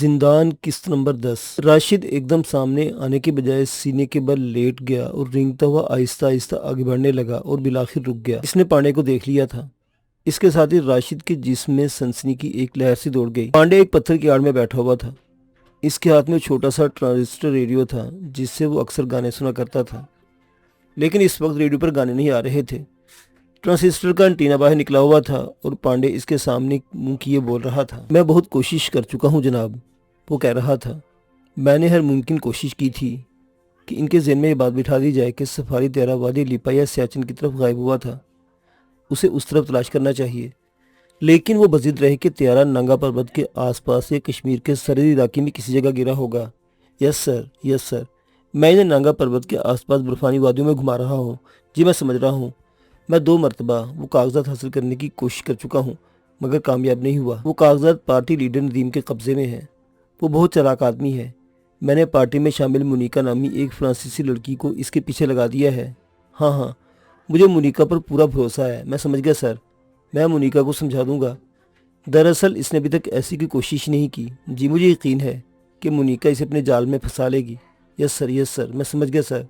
जिंदान किस्त नंबर 10। राशिद एकदम सामने आने के बजाय सीने के बल लेट गया और रेंगता हुआ आहिस्ता आहिस्ता आगे बढ़ने लगा और बिलाखिर रुक गया। इसने पांडे को देख लिया था। इसके साथ ही राशिद के जिस्म में सनसनी की एक लहर सी दौड़ गई। पांडे एक पत्थर की आड़ में बैठा हुआ था। इसके हाथ में छोटा सा ट्रांजिस्टर रेडियो था जिससे वो अक्सर गाने सुना करता था, लेकिन इस वक्त रेडियो पर गाने नहीं आ रहे थे। ट्रांजिस्टर का एंटीना बाहर निकला हुआ था और पांडे इसके सामने मुंह किए बोल रहा था। मैं बहुत कोशिश कर चुका हूँ जनाब, वो कह रहा था। मैंने हर मुमकिन कोशिश की थी कि इनके ज़हन में ये बात बिठा दी जाए कि सफारी तेरा वादी लिपा या सियाचिन की तरफ गायब हुआ था, उसे उस तरफ तलाश करना चाहिए। लेकिन वो बजिद रहे कि त्यारा नंगा पर्वत के आसपास या कश्मीर के सरहदी इलाके में किसी जगह गिरा होगा। यस सर, यस सर, मैं इन्हें नंगा पर्वत के आसपास बर्फानी वादियों में घुमा रहा हूँ। जी मैं समझ रहा हूँ। मैं 2 मरतबा वो कागजात हासिल करने की कोशिश कर चुका हूँ मगर कामयाब नहीं हुआ। वो कागजात पार्टी लीडर नदीम के कब्जे में है। वो बहुत चालाक आदमी है। मैंने पार्टी में शामिल मुनीका नामी एक फ्रांसीसी लड़की को इसके पीछे लगा दिया है। हाँ हाँ, मुझे मुनीका पर पूरा भरोसा है। मैं समझ गया सर, मैं मुनीका को समझा दूंगा। दरअसल इसने अभी तक ऐसी की कोशिश नहीं की। जी मुझे यकीन है कि मुनीका इसे अपने जाल में फंसा लेगी। यस सर, यस सर, मैं समझ गया सर।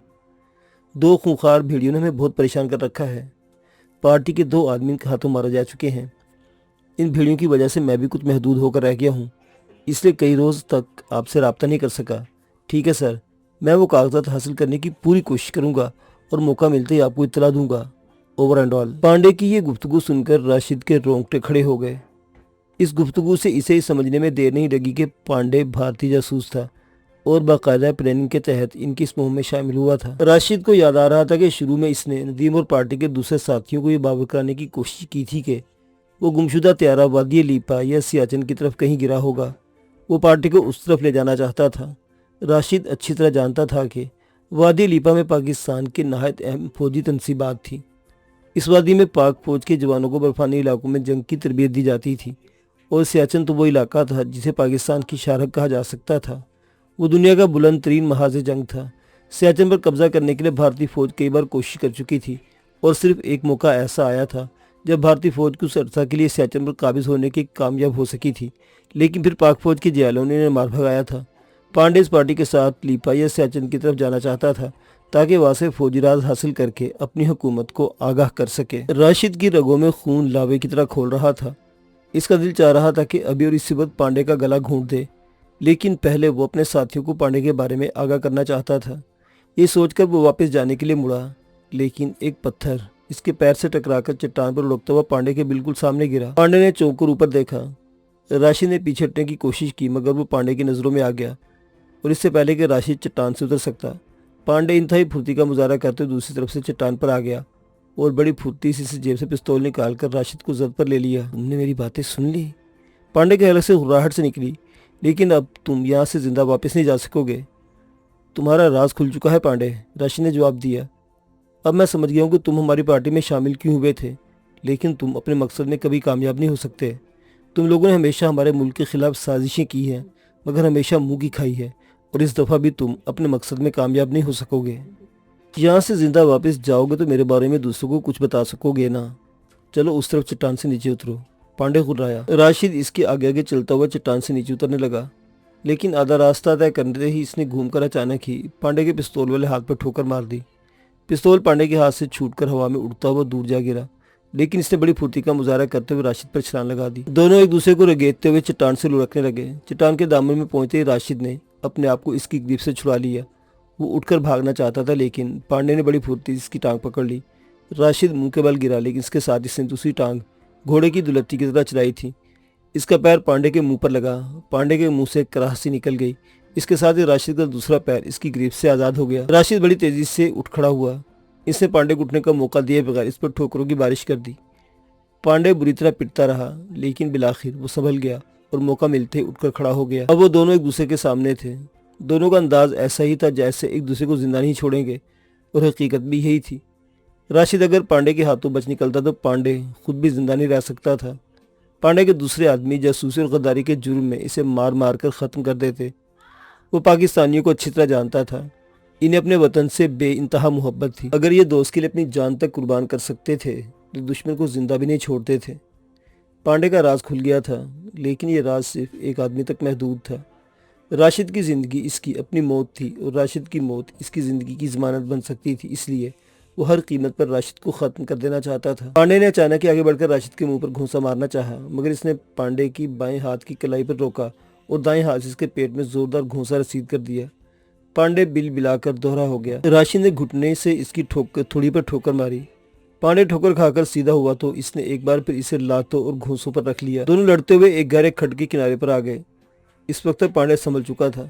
2 खूंखार भेड़ियों ने हमें बहुत परेशान कर रखा है। पार्टी के 2 आदमी इनके हाथों मारे जा चुके हैं। इन भेड़ियों की वजह से मैं भी कुछ महदूद होकर रह गया हूँ, इसलिए कई रोज़ तक आपसे रब्ता नहीं कर सका। ठीक है सर, मैं वो कागजात हासिल करने की पूरी कोशिश करूँगा और मौका मिलते ही आपको इत्तला दूंगा। Over and all. पांडे की ये गुफ्तगू सुनकर राशिद के रोंगटे खड़े हो गए। इस गुफ्तगू से इसे समझने में देर नहीं लगी कि पांडे भारतीय जासूस था और बाकायदा प्लानिंग के तहत इनकी इस मुहिम में शामिल हुआ था। राशिद को याद आ रहा था कि शुरू में इसने नदीम और पार्टी के दूसरे साथियों को ये बावर कराने की कोशिश की थी कि वो गुमशुदा त्यारा वादी लीपा या सियाचिन की तरफ कहीं गिरा होगा। वो पार्टी को उस तरफ ले जाना चाहता था। राशिद अच्छी तरह जानता था कि वादी लीपा में पाकिस्तान की नहायत अहम फौजी तनसीबात थी। इस वादी में पाक फौज के जवानों को बर्फानी इलाकों में जंग की तरबियत दी जाती थी और सियाचिन तो वो इलाका था जिसे पाकिस्तान की शारक कहा जा सकता था। वो दुनिया का बुलंद तरीन महाज जंग था। सियाचिन पर कब्जा करने के लिए भारतीय फौज कई बार कोशिश कर चुकी थी और सिर्फ एक मौका ऐसा आया था जब भारतीय फौज कुछ अर्सा के लिए सियाचिन पर काबिज होने की कामयाब हो सकी थी, लेकिन फिर पाक फौज के जयालों ने इन्हें मार भगाया था। पांडे इस पार्टी के साथ लीपा या सियाचिन की तरफ जाना चाहता था ताकि वहां से फौजी राज हासिल करके अपनी हुकूमत को आगाह कर सके। राशिद की रगों में खून लावे की तरह खोल रहा था। इसका दिल चाह रहा था कि अभी और इसी वक्त पांडे का गला घोंट दे, लेकिन पहले वो अपने साथियों को पांडे के बारे में आगाह करना चाहता था। ये सोचकर वो वापस जाने के लिए मुड़ा, लेकिन एक पत्थर इसके पैर से टकराकर चट्टान पर लुढ़कता हुआ पांडे के बिल्कुल सामने गिरा। पांडे ने चौंक कर ऊपर देखा। राशिद ने पीछे हटने की कोशिश की मगर वो पांडे की नज़रों में आ गया और इससे पहले कि राशिद चट्टान से उतर सकता, पांडे इंतहाई फुर्ती का मुजाहरा करते दूसरी तरफ से चट्टान पर आ गया और बड़ी फुर्ती से जेब से पिस्तौल निकालकर राशिद को जद पर ले लिया। तुमने मेरी बातें सुन ली? पांडे के हलक से हुर्राहट से निकली। लेकिन अब तुम यहाँ से जिंदा वापस नहीं जा सकोगे। तुम्हारा राज खुल चुका है पांडे, राशिद ने जवाब दिया। अब मैं समझ गया हूँ कि तुम हमारी पार्टी में शामिल क्यों हुए थे, लेकिन तुम अपने मकसद में कभी कामयाब नहीं हो सकते। तुम लोगों ने हमेशा हमारे मुल्क के खिलाफ साजिशें की हैं मगर हमेशा मुंह की खाई है और इस दफ़ा भी तुम अपने मकसद में कामयाब नहीं हो सकोगे। यहाँ से जिंदा वापस जाओगे तो मेरे बारे में दूसरों को कुछ बता सकोगे ना। चलो उस तरफ चट्टान से नीचे उतरो। पांडे घुर्राया। राशिद इसके आगे आगे चलता हुआ चट्टान से नीचे उतरने लगा, लेकिन आधा रास्ता तय करते ही इसने घूमकर अचानक ही पांडे के पिस्तौल वाले हाथ पर ठोकर मार दी। पिस्तौल पांडे के हाथ से छूटकर हवा में उड़ता हुआ दूर जा गिरा, लेकिन इसने बड़ी फुर्ती का मुजाहरा करते हुए राशिद पर छलांग लगा दी। दोनों एक दूसरे को रगेदते हुए चट्टान से लुढ़कने लगे। चट्टान के दामन में पहुंचते ही राशिद ने अपने आप को इसकी ग्रिप से छुड़ा लिया। वो उठकर भागना चाहता था, लेकिन पांडे ने बड़ी फुर्ती इसकी टांग पकड़ ली। राशिद मुंह के बल गिरा, लेकिन इसके साथ इसने दूसरी टांग घोड़े की दुलत्ती की तरह चलाई थी। इसका पैर पांडे के मुंह पर लगा। पांडे के मुंह से कराह सी निकल गई। इसके साथ ही राशिद का दूसरा पैर इसकी ग्रिप से आज़ाद हो गया। राशिद बड़ी तेजी से उठ खड़ा हुआ। इसने पांडे को उठने का मौका दिए बगैर इस पर ठोकरों की बारिश कर दी। पांडे बुरी तरह पिटता रहा, लेकिन बिलाखिर वो संभल गया और मौका मिलते ही उठकर खड़ा हो गया। अब वो दोनों एक दूसरे के सामने थे। दोनों का अंदाज ऐसा ही था जैसे एक दूसरे को जिंदा नहीं छोड़ेंगे, और हकीकत भी यही थी। राशिद अगर पांडे के हाथों बच निकलता तो पांडे खुद भी जिंदा नहीं रह सकता था। पांडे के दूसरे आदमी जासूसी और गद्दारी के जुर्म में इसे मार मार कर ख़त्म कर देते। वो पाकिस्तानियों को अच्छी तरह जानता था। इन्हें अपने वतन से बेइंतहा मोहब्बत थी। अगर ये दोस्त के लिए अपनी जान तक कुर्बान कर सकते थे तो दुश्मन को जिंदा भी नहीं छोड़ते थे। पांडे का राज खुल गया था, लेकिन ये राज सिर्फ एक आदमी तक महदूद था। राशिद की ज़िंदगी इसकी अपनी मौत थी और राशिद की मौत इसकी ज़िंदगी की ज़मानत बन सकती थी, इसलिए वो हर कीमत पर राशिद को ख़त्म कर देना चाहता था। पांडे ने अचानक ही आगे बढ़कर राशिद के मुंह पर घूंसा मारना चाहा, मगर इसने पांडे की बाएं हाथ की कलाई पर रोका और दाएं हाथ से इसके पेट में जोरदार घूंसा रसीद कर दिया। पांडे बिल बिलाकर दोहरा हो गया। राशिद ने घुटने से इसकी थोड़ी पर ठोकर मारी। पांडे ठोकर खाकर सीधा हुआ तो इसने एक बार फिर इसे लातों और घूंसों पर रख लिया। दोनों लड़ते हुए एक गहरे खड्ड के किनारे पर आ गए। इस वक्त तक पांडे संभल चुका था।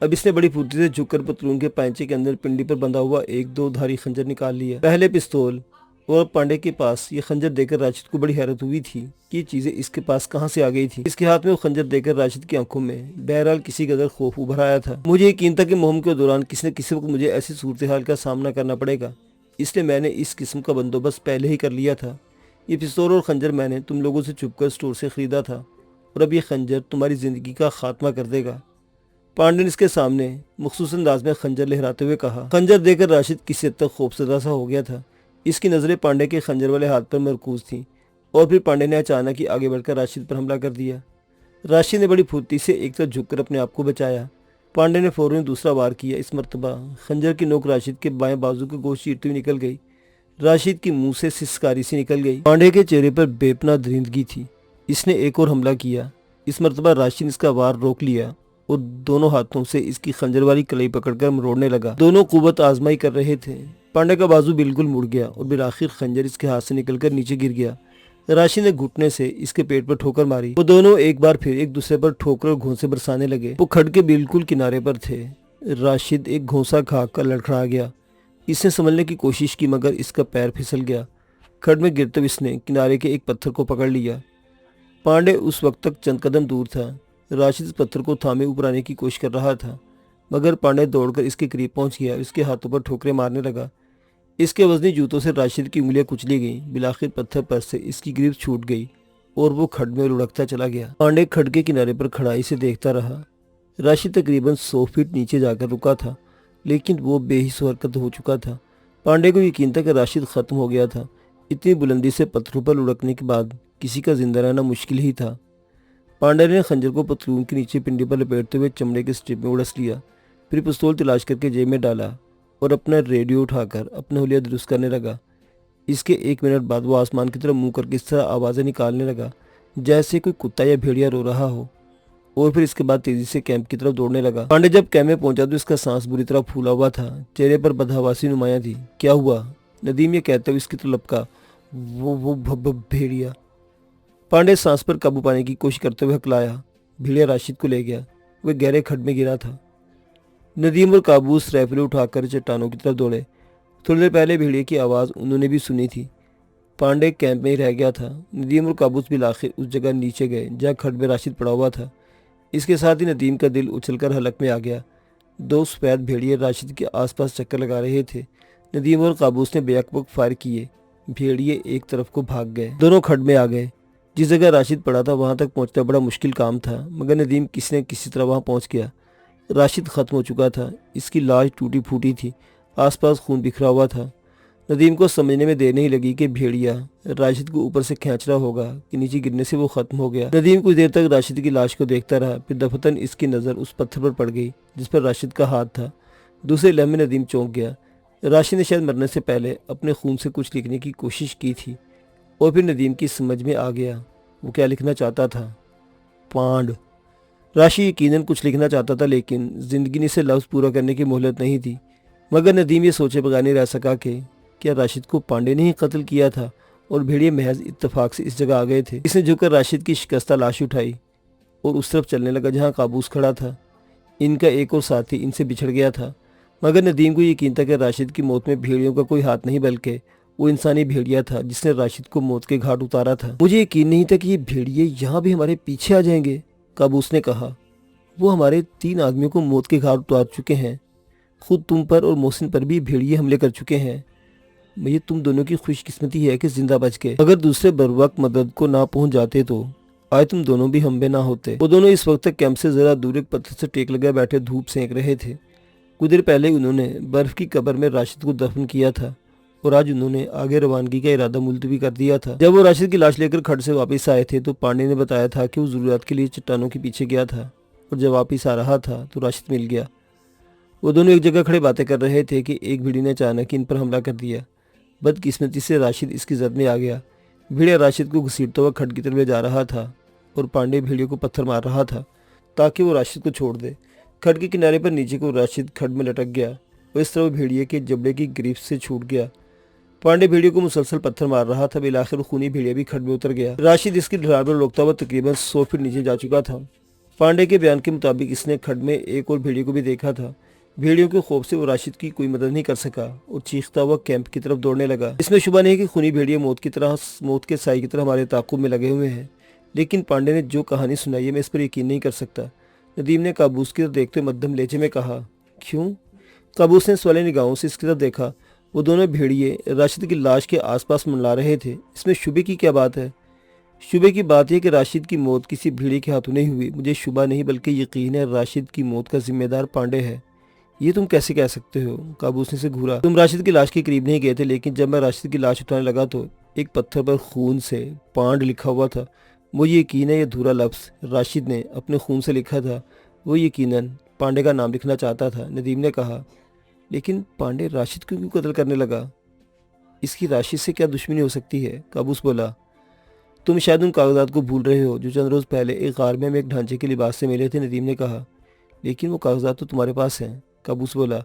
अब इसने बड़ी फुर्ती से झुककर पतलून के पैंचे के अंदर पिंडी पर बंधा हुआ एक दो धारी खंजर निकाल लिया। पहले पिस्तौल और पांडे के पास ये खंजर देकर राशिद को बड़ी हैरत हुई थी कि ये चीजें इसके पास कहां से आ गई थी। इसके हाथ में वो खंजर देकर राशिद की आंखों में बहरहाल किसी कदर खौफ उभर आया था। मुझे यकीन था कि मुहिम के दौरान किसी न किसी वक्त मुझे ऐसी सूरत हाल का सामना करना पड़ेगा, इसलिए मैंने इस किस्म का बंदोबस्त पहले ही कर लिया था। ये पिस्तौल और खंजर मैंने तुम लोगों से छुपकर स्टोर से खरीदा था और अब ये खंजर तुम्हारी जिंदगी का खात्मा कर देगा। पांडे ने इसके सामने मखसूस अंदाज में खंजर लहराते हुए कहा। खंजर देकर राशिद किसी हद तक खौफजदा सा हो गया था। इसकी नजरें पांडे के खंजर वाले हाथ पर मरकूज थीं और फिर पांडे ने अचानक ही आगे बढ़कर राशिद पर हमला कर दिया। राशिद ने बड़ी फुर्ती से एक तरफ झुककर अपने आप को बचाया। पांडे ने फौरन दूसरा वार किया। इस मरतबा खंजर की नोक राशिद के बाएं बाजू के गोश्त चीरती हुई निकल गई। राशिद की मुंह से सिसकारी सी निकल गई। पांडे के चेहरे पर बेपनाह दरिंदगी थी। इसने एक और हमला किया। इस मरतबा राशिद ने इसका वार रोक लिया और दोनों हाथों से इसकी खंजर वाली कलाई पकड़कर मरोड़ने लगा। दोनों कुव्वत आजमाई कर रहे थे। पांडे का बाजू बिल्कुल मुड़ गया और बिलाखिर खंजर इसके हाथ से निकलकर नीचे गिर गया। राशिद ने घुटने से इसके पेट पर ठोकर मारी। वो दोनों एक बार फिर एक दूसरे पर ठोकर और घोंसे बरसाने लगे। वो खड्ड के बिल्कुल किनारे पर थे। राशिद एक घोंसा खाकर लड़खड़ा गया। इसने संभलने की कोशिश की मगर इसका पैर फिसल गया। खड्ड में गिरते हुए इसने किनारे के एक पत्थर को पकड़ लिया। पांडे उस वक्त तक चंद कदम दूर था। राशिद इस पत्थर को थामे ऊपर आने की कोशिश कर रहा था, मगर पांडे दौड़कर इसके करीब पहुंच गया। इसके हाथों पर ठोकरें मारने लगा। इसके वजनी जूतों से राशिद की उंगलियां कुचली गईं। बिलाखिर पत्थर पर से इसकी ग्रिप छूट गई और वो खड्ड में लुढ़कता चला गया। पांडे खड्ड के किनारे पर खड़ाई से देखता रहा। राशिद तकरीबन 100 फीट नीचे जाकर रुका था, लेकिन वो बेहिस हरकत हो चुका था। पांडे को यकीन था कि राशिद खत्म हो गया था। इतनी बुलंदी से पत्थरों पर लुढ़कने के बाद किसी का जिंदा रहना मुश्किल ही था। पांडे ने खंजर को पतलून के नीचे पिंडी पर लपेटते हुए चमड़े के स्ट्रिप में उड़स लिया। फिर पिस्तौल तलाश करके जेब में डाला और अपना रेडियो उठाकर अपना हुलिया दुरुस्त करने लगा। इसके 1 मिनट बाद वो आसमान की तरफ मुंह करके इस तरह आवाज़ें निकालने लगा जैसे कोई कुत्ता या भेड़िया रो रहा हो, और फिर इसके बाद तेजी से कैंप की तरफ दौड़ने लगा। पांडे जब कैंप में पहुंचा तो इसका सांस बुरी तरह फूला हुआ था। चेहरे पर बदहवासी नुमाया थी। क्या हुआ? नदीम ये कहते हुए इसकी तरफ लपका। वो भेड़िया। पांडे सांस पर काबू पाने की कोशिश करते हुए हकलाया। भेड़िया राशिद को ले गया। वह गहरे खड्ड में गिरा था। नदीम और काबूस राइफलें उठाकर चट्टानों की तरफ दौड़े। थोड़ी देर पहले भेड़िए की आवाज़ उन्होंने भी सुनी थी। पांडे कैंप में ही रह गया था। नदीम और काबूस भी आखिर उस जगह नीचे गए जहाँ खड्ड में राशिद पड़ा हुआ था। इसके साथ ही नदीम का दिल उछलकर हलक में आ गया। 2 सफेद भेड़िए राशिद के आसपास चक्कर लगा रहे थे। नदीम और काबूस ने बेअकबक फायर किए। भेड़िए एक तरफ को भाग गए। दोनों खड्ड में आ गए। जिस जगह राशिद पड़ा था वहां तक पहुंचना बड़ा मुश्किल काम था, मगर नदीम किसी न किसी तरह वहां पहुंच गया। राशिद खत्म हो चुका था। इसकी लाश टूटी फूटी थी। आसपास खून बिखरा हुआ था। नदीम को समझने में देर नहीं लगी कि भेड़िया राशिद को ऊपर से खींच रहा होगा कि नीचे गिरने से वो खत्म हो गया। नदीम कुछ देर तक राशिद की लाश को देखता रहा। फिर दफतन इसकी नज़र उस पत्थर पर पड़ गई जिस पर राशिद का हाथ था। दूसरे लम्हे नदीम चौंक गया। राशिद ने शायद मरने से पहले अपने खून से कुछ लिखने की कोशिश की थी, और फिर नदीम की समझ में आ गया वो क्या लिखना चाहता था। पांड। राशि यकीनन कुछ लिखना चाहता था, लेकिन जिंदगी ने इसे लफ्ज़ पूरा करने की मोहलत नहीं थी। मगर नदीम ये सोचे बगैर नहीं रह सका कि क्या राशिद को पांडे ने ही कत्ल किया था और भेड़िए महज इत्तेफाक से इस जगह आ गए थे। इसने झुककर राशिद की शिकस्ता लाश उठाई और उस तरफ चलने लगा जहाँ काबूस खड़ा था। इनका एक और साथी इनसे बिछड़ गया था, मगर नदीम को यकीन था कि राशिद की मौत में भेड़ियों का कोई हाथ नहीं, बल्कि वो इंसानी भेड़िया था जिसने राशिद को मौत के घाट उतारा था। मुझे यकीन नहीं था कि ये भेड़िए यहाँ भी हमारे पीछे आ जाएंगे, काबूस ने कहा। वो हमारे 3 आदमियों को मौत के घाट उतार चुके हैं। खुद तुम पर और मोहसिन पर भी भेड़िए हमले कर चुके हैं। ये तुम दोनों की खुशकिस्मती है कि जिंदा बच गए। अगर दूसरे बरवक्त मदद को ना पहुंच जाते तो आज तुम दोनों भी हम में ना होते। वो दोनों इस वक्त तक कैंप से जरा दूर एक पत्थर से टेक लगा बैठे धूप सेंक रहे थे। कुछ देर पहले उन्होंने बर्फ की कब्र में राशिद को दफन किया था और आज उन्होंने आगे रवानगी का इरादा मुलतवी कर दिया था। जब वो राशिद की लाश लेकर खड्ड से वापस आए थे तो पांडे ने बताया था कि वो जरूरत के लिए चट्टानों के पीछे गया था और जब वापिस आ रहा था तो राशिद मिल गया। वो दोनों एक जगह खड़े बातें कर रहे थे कि एक भेड़िए ने अचानक इन पर हमला कर दिया। बदकिस्मती से राशिद इसकी जद में आ गया। भेड़िया राशिद को घसीटता हुआ खड्ड की तरफ ले जा रहा था और पांडे भेड़िए को पत्थर मार रहा था ताकि वो राशिद को छोड़ दे। खड्ड के किनारे पर नीचे को राशिद खड्ड में लटक गया और इस तरह भेड़िए के जबड़े की गिरफ्त से छूट गया। पांडे भेड़िए को मुसलसल पत्थर मार रहा था। बिलाखिर खूनी भेड़िया भी खड्ड में उतर गया। राशिद इसकी ढलान पर रोकता हुआ तकरीबन 100 फीट नीचे जा चुका था। पांडे के बयान के मुताबिक इसने खड्ड में एक और भेड़िए को भी देखा था। भेड़ियों के खौफ से वो राशिद की कोई मदद नहीं कर सका और चीखता हुआ कैंप की तरफ दौड़ने लगा। इसमें शुबा नहीं कि खूनी भेड़िए मौत के साए की तरह हमारे ताक़ुब में लगे हुए हैं। लेकिन पांडे ने जो कहानी सुनाई है मैं इस पर यकीन नहीं कर सकता। नदीम ने काबूस की तरफ देखते हुए मध्यम लहजे में कहा। क्यों? काबूस ने सवाली निगाहों से इसकी तरफ देखा। वो दोनों भेड़िए राशिद की लाश के आसपास मंडला रहे थे। इसमें शुबे की क्या बात है? शुबे की बात यह कि राशिद की मौत किसी भेड़िए के हाथों नहीं हुई। मुझे शुबा नहीं बल्कि यकीन है राशिद की मौत का जिम्मेदार पांडे है। ये तुम कैसे कह सकते हो? काबूस ने से घूरा। तुम राशिद की लाश के करीब नहीं गए थे, लेकिन जब मैं राशिद की लाश उठाने लगा तो एक पत्थर पर खून से पांड लिखा हुआ था। मुझे यकीन है ये अधूरा लफ्ज़ राशिद ने अपने खून से लिखा था। वो यकीनन पांडे का नाम लिखना चाहता था। नदीम ने कहा। लेकिन पांडे राशिद को क्यों कत्ल करने लगा? इसकी राशिद से क्या दुश्मनी हो सकती है? काबूस बोला। तुम शायद उन कागजात को भूल रहे हो जो चंद रोज़ पहले एक गार में एक ढांचे के लिबास से मिले थे। नदीम ने कहा। लेकिन वो कागजात तो तुम्हारे पास हैं। काबूस बोला।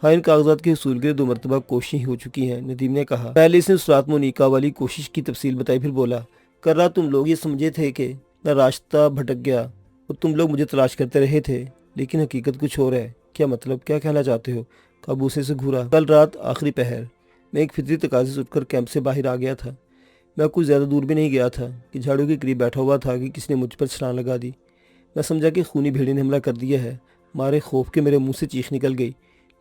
हाँ, इन कागजात के हसूल के लिए 2 मरतबा कोशिशें हो चुकी हैं। नदीम ने कहा। पहले इसने उस रात मोनिका वाली कोशिश की तफसील बताई, फिर बोला। कर रहा तुम लोग ये समझे थे कि मैं रास्ता भटक गया और तुम लोग मुझे तलाश करते रहे थे, लेकिन हकीकत कुछ और है। क्या मतलब? क्या कहना चाहते हो? काबूसे से घूरा। कल रात आखिरी पहर मैं एक फितरी तकाजे से उठकर कैंप से बाहर आ गया था। मैं कुछ ज़्यादा दूर भी नहीं गया था कि झाड़ू के करीब बैठा हुआ था कि किसी ने मुझ पर छलांग लगा दी। मैं समझा कि खूनी भेड़िए ने हमला कर दिया है। मारे खौफ के मेरे मुंह से चीख निकल गई,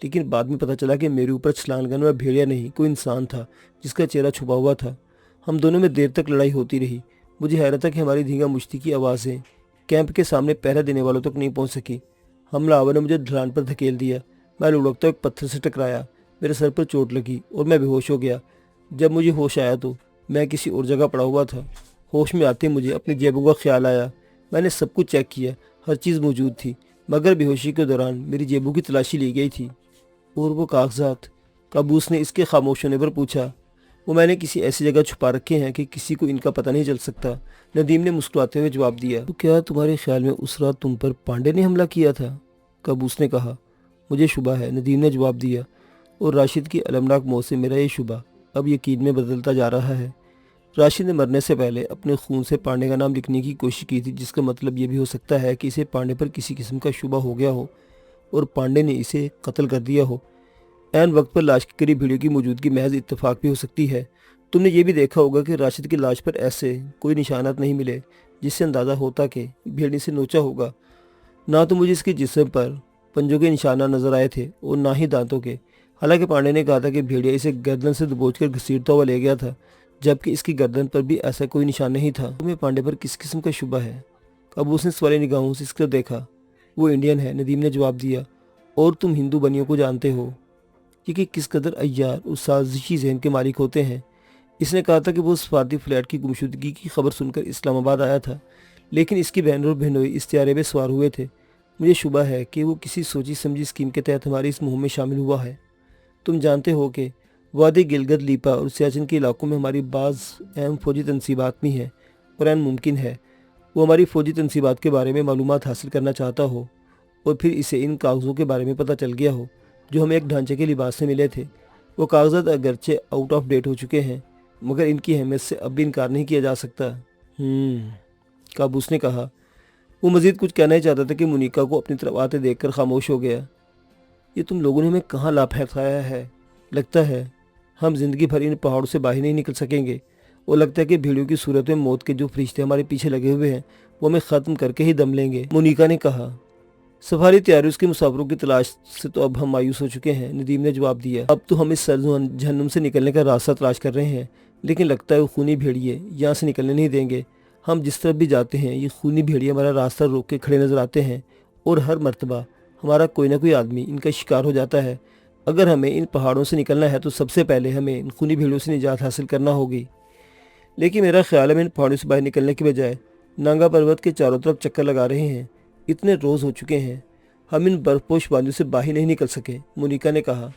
लेकिन बाद में पता चला कि मेरे ऊपर छलांग लगाने वाला भेड़िया नहीं, कोई इंसान था जिसका चेहरा छुपा हुआ था। हम दोनों में देर तक लड़ाई होती रही। मुझे हैरत है कि हमारी धींगा मुश्ती की आवाज़ें कैंप के सामने पहरा देने वालों तक नहीं पहुंच सकी। हमलावर ने मुझे ढलान पर धकेल दिया। मैं लुढ़कता एक पत्थर से टकराया। मेरे सर पर चोट लगी और मैं बेहोश हो गया। जब मुझे होश आया तो मैं किसी और जगह पड़ा हुआ था। होश में आते मुझे अपनी जेबों का ख्याल आया। मैंने सब कुछ चेक किया, हर चीज़ मौजूद थी, मगर बेहोशी के दौरान मेरी जेबों की तलाशी ली गई थी। और वो कागजात? काबूस ने इसके खामोश होने पर पूछा। वो मैंने किसी ऐसी जगह छुपा रखे हैं कि किसी को इनका पता नहीं चल सकता। नदीम ने मुस्कुराते हुए जवाब दिया। तो क्या तुम्हारे ख्याल में उस रात तुम पर पांडे ने हमला किया था? काबूस ने कहा। मुझे शुबा है, नदीम ने जवाब दिया, और राशिद की अलमनाक मौत से मेरा ये शुबा अब यकीन में बदलता जा रहा है। राशिद ने मरने से पहले अपने खून से पांडे का नाम लिखने की कोशिश की थी, जिसका मतलब ये भी हो सकता है कि इसे पांडे पर किसी किस्म का शुबा हो गया हो और पांडे ने इसे कत्ल कर दिया हो। ऐन वक्त पर लाश के करीब भेड़ियों की मौजूदगी महज इत्तेफाक भी हो सकती है। तुमने ये भी देखा होगा कि राशिद की लाश पर ऐसे कोई निशानात नहीं मिले जिससे अंदाज़ा होता कि भेड़िए से नोचा होगा। ना तो मुझे इसके जिस्म पर पंजों के निशाना नजर आए थे और ना ही दांतों के। हालांकि पांडे ने कहा था कि भेड़िया इसे गर्दन से दबोचकर घसीटता हुआ ले गया था, जबकि इसकी गर्दन पर भी ऐसा कोई निशान नहीं था। तुम्हें पांडे पर किस किस्म का शुबा है? काबूस ने सवाली निगाहों से इसकी तरफ देखा। वो इंडियन है, नदीम ने जवाब दिया, और तुम हिंदू बनियों को जानते हो कि किस कदर अय्यार और साजिशी जहन के मालिक होते हैं। इसने कहा था कि वो सफारती फ्लैट की गुमशुदगी की खबर सुनकर इस्लामाबाद आया था, लेकिन इसकी बहन और बहनोई इस त्यारे में सवार हुए थे। मुझे शुबा है कि वो किसी सोची समझी स्कीम के तहत हमारी इस मुहिम में शामिल हुआ है। तुम जानते हो कि वादी गिलगित लीपा और सियाचिन के इलाकों में हमारी बाज़ अहम फ़ौजी तनसीबात भी हैं, और ऐन मुमकिन है वो हमारी फ़ौजी तनसीबात के बारे में मालूमात हासिल करना चाहता हो और फिर इसे इन कागज़ों के बारे में पता चल गया हो जो हमें एक ढांचे के लिबास से मिले थे। वो कागजात अगरचे आउट ऑफ डेट हो चुके हैं, मगर इनकी अहमियत से अब भी इनकार नहीं किया जा सकता। काबूस ने कहा। वो मज़ीद कुछ कहना ही चाहता था कि मोनिका को अपनी तरफ आते देखकर खामोश हो गया। ये तुम लोगों ने हमें कहाँ ला फैलाया है? लगता है हम जिंदगी भर इन पहाड़ों से बाहर नहीं निकल सकेंगे, और लगता है कि भेड़ियों की सूरत में मौत के जो फरिश्ते हमारे पीछे लगे हुए हैं वो हमें ख़त्म करके ही दम लेंगे। मोनिका ने कहा। सफारी तैयारी उसके मुसाफिरों की तलाश से तो अब हम मायूस हो चुके हैं, नदीम ने जवाब दिया। अब तो हम इस जहन्नुम से निकलने का रास्ता तलाश कर रहे हैं, लेकिन लगता है वो खूनी भेड़िए यहाँ से निकलने नहीं देंगे। हम जिस तरफ भी जाते हैं ये खूनी भेड़िए हमारा रास्ता रोक के खड़े नजर आते हैं, और हर मर्तबा हमारा कोई ना कोई आदमी इनका शिकार हो जाता है। अगर हमें इन पहाड़ों से निकलना है तो सबसे पहले हमें इन खूनी भेड़ियों से निजात हासिल करना होगी। लेकिन मेरा ख्याल है हम इन पहाड़ों से बाहर निकलने के बजाय नांगा पर्वत के चारों तरफ चक्कर लगा रहे हैं। इतने रोज हो चुके हैं, हम इन बर्फपोश वादियों से बाहर नहीं निकल सके। मोनिका ने कहा।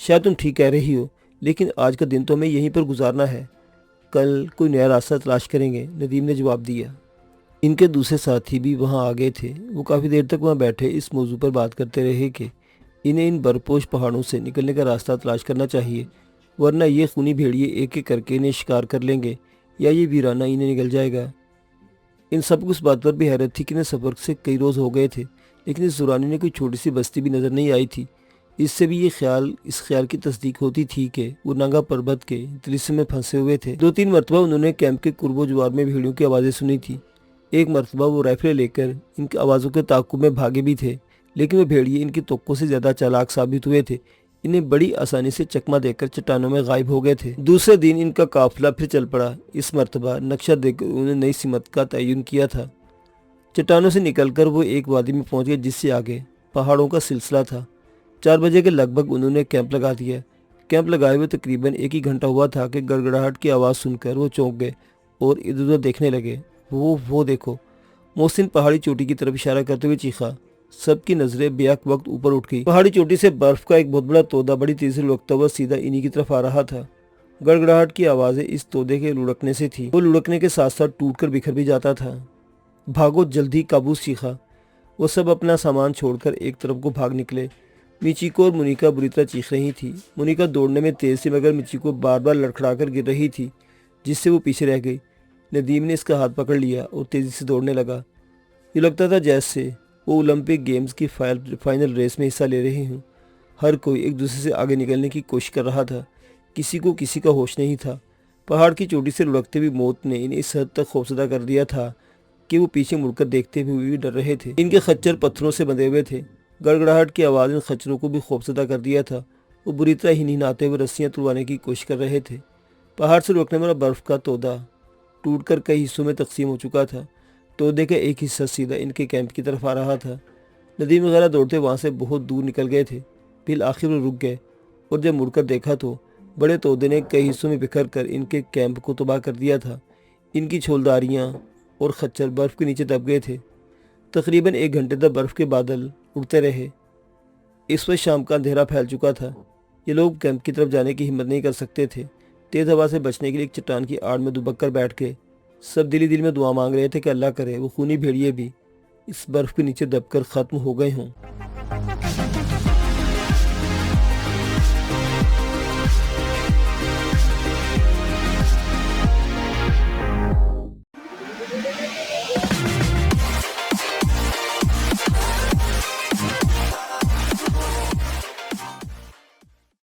शायद तुम ठीक कह रही हो, लेकिन आज का दिन तो हमें यहीं पर गुजारना है। कल कोई नया रास्ता तलाश करेंगे, नदीम ने जवाब दिया। इनके दूसरे साथी भी वहां आ गए थे। वो काफ़ी देर तक वहां बैठे इस मौजू पर बात करते रहे कि इन्हें इन बर्फपोश पहाड़ों से निकलने का रास्ता तलाश करना चाहिए, वरना ये खूनी भेड़िए एक एक करके इन्हें शिकार कर लेंगे या ये वीराना इन्हें निकल जाएगा। इन सब को इस बात पर भी हैरत थी कि इन्हें सफ़र से कई रोज़ हो गए थे, लेकिन इस दौरान इन्हें कोई छोटी सी बस्ती भी नज़र नहीं आई थी। इससे भी इस ख्याल की तस्दीक होती थी कि वो नागा पर्वत के दृश्य में फंसे हुए थे। 2-3 मरतबा उन्होंने कैंप के कुर्बो जवार में भेड़ियों की आवाज़ें सुनी थी। एक मरतबा वो राइफलें लेकर इनकी आवाज़ों के ताक़ुब में भागे भी थे, लेकिन वे भेड़िए इनकी तोक्कों से ज़्यादा चालाक साबित हुए थे। इन्हें बड़ी आसानी से चकमा देकर चट्टानों में गायब हो गए थे। दूसरे दिन इनका काफिला फिर चल पड़ा। इस मरतबा नक्शा देखकर उन्होंने नई सिमत का तयन किया था। चट्टानों से निकलकर वो एक वादी में पहुंच गए, जिससे आगे पहाड़ों का सिलसिला था। 4 बजे के लगभग उन्होंने कैंप लगा दिया। कैंप लगाए हुए तकरीबन 1 ही घंटा हुआ था कि गड़गड़ाहट की आवाज़ सुनकर वो चौंक गए और इधर उधर देखने लगे। वो देखो, मोहसिन पहाड़ी चोटी की तरफ इशारा करते हुए चीखा। सबकी नजरें बेहक वक्त ऊपर उठ गई। पहाड़ी चोटी से बर्फ का एक बहुत बड़ा तोदा बड़ी तेजी से लुढ़कता हुआ सीधा इन्हीं की तरफ आ रहा था। गड़गड़ाहट की आवाज़ें इस तोदे के लुढ़कने से थी। वो लुढ़कने के साथ साथ टूटकर बिखर भी जाता था। भागो जल्दी, काबूस चीखा। वो सब अपना सामान छोड़कर एक तरफ को भाग निकले। मिचिको और मोनिका बुरी तरह चीख रही थी। मोनिका दौड़ने में तेज थी, मगर मिचिको बार बार लड़खड़ाकर गिर रही थी, जिससे वो पीछे रह गई। नदीम ने इसका हाथ पकड़ लिया और तेजी से दौड़ने लगा। ये लगता था जैसे वो ओलंपिक गेम्स की फाइनल रेस में हिस्सा ले रहे हूँ। हर कोई एक दूसरे से आगे निकलने की कोशिश कर रहा था। किसी को किसी का होश नहीं था। पहाड़ की चोटी से लुढ़कते हुए मौत ने इन्हें इस हद तक खौफजदा कर दिया था कि वो पीछे मुड़कर देखते हुए भी डर रहे थे। इनके खच्चर पत्थरों से बंधे हुए थे। गड़गड़ाहट की आवाज़ इन खच्चरों को भी खौफजदा कर दिया था। वो बुरी तरह ही नहाते हुए रस्सियाँ तुड़वाने की कोशिश कर रहे थे। पहाड़ से लुढ़कने वाला बर्फ़ का तोदा टूटकर कई हिस्सों में तकसीम हो चुका था। तोदे का एक हिस्सा सीधा इनके कैंप की तरफ आ रहा था। नदीम वगैरह दौड़ते वहाँ से बहुत दूर निकल गए थे। फिर आखिर वो रुक गए और जब मुड़कर देखा तो बड़े तोदे ने कई हिस्सों में बिखर कर इनके कैंप को तबाह कर दिया था। इनकी छोलदारियाँ और खच्चर बर्फ़ के नीचे दब गए थे। तकरीबन 1 घंटे तक बर्फ़ के बादल उड़ते रहे। इस वक्त शाम का अंधेरा फैल चुका था। ये लोग कैंप की तरफ जाने की हिम्मत नहीं कर सकते थे। तेज़ हवा से बचने के लिए एक चट्टान की आड़ में दुबक कर बैठ गए। सब दिल में दुआ मांग रहे थे कि अल्लाह करे वो खूनी भेड़िए भी इस बर्फ़ के नीचे दबकर ख़त्म हो गए हों।